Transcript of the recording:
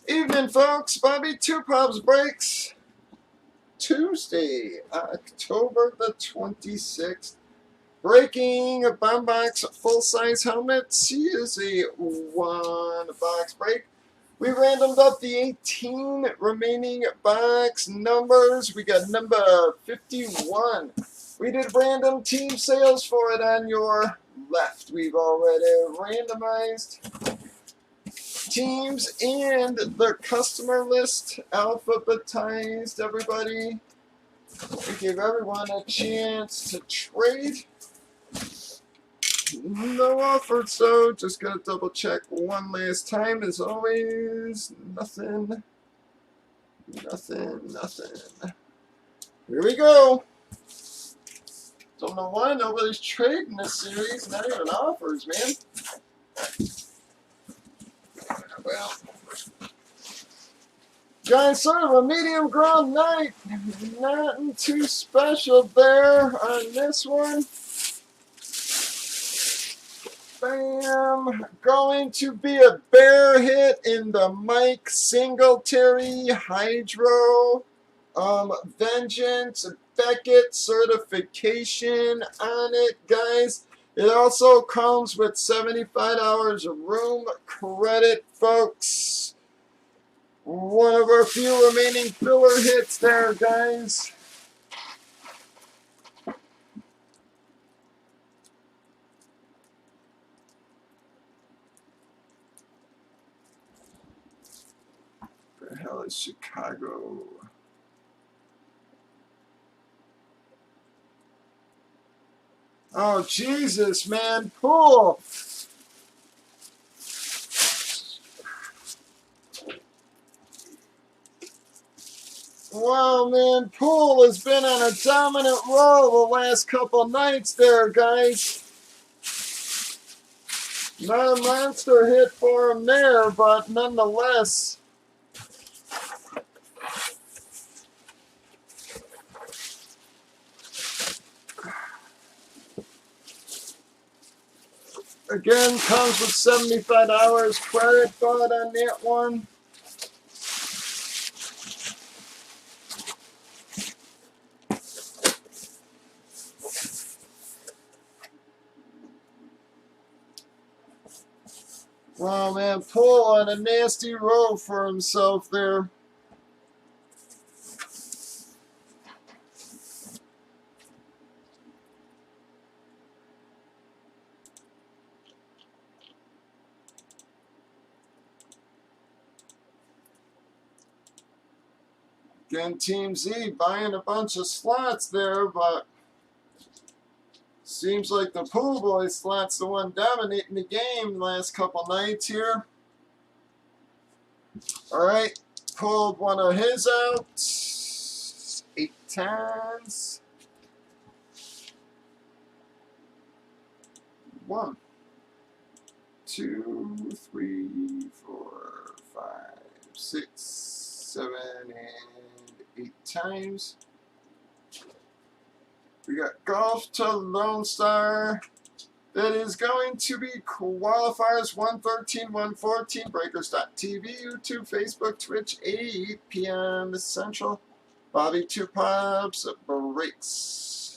Evening, folks. Bobby Two Pubs breaks Tuesday, October the 26th. Breaking a bomb box full-size helmet. He is a one-box break. We randomed up the 18 remaining box numbers. We got number 51. We did random team sales for it on your left. We've already randomized teams and the customer list alphabetized, everybody. We give everyone a chance to trade. No offer, so just gotta double check one last time. As always, nothing. Here we go. Don't know why nobody's trading this series. Not even offers, man. Well, guys, sort of a medium ground night. Nothing too special there on this one. Bam. Going to be a bear hit in the Mike Singletary Hydro Vengeance Beckett certification on it, guys. It also comes with 75 hours of room credit, folks. One of our few remaining filler hits there, guys. Where the hell is Chicago? Oh, Jesus, man. Pool. Wow, man. Pool has been on a dominant roll the last couple nights there, guys. Not a monster hit for him there, but nonetheless. Again, comes with 75 hours credit, but on that one. Wow, man, Pull on a nasty roll for himself there. Again, Team Z buying a bunch of slots there, but seems like the Pool Boy slot's the one dominating the game the last couple nights here. Alright, pulled one of his out 8 times. 1, 2, 3, 4, 5, 6, 7, and 8 times. We got Golf to Lone Star. That is going to be qualifiers 113, 114, Breakers.tv, YouTube, Facebook, Twitch, 8 p.m. Central. Bobby Two Pubs breaks.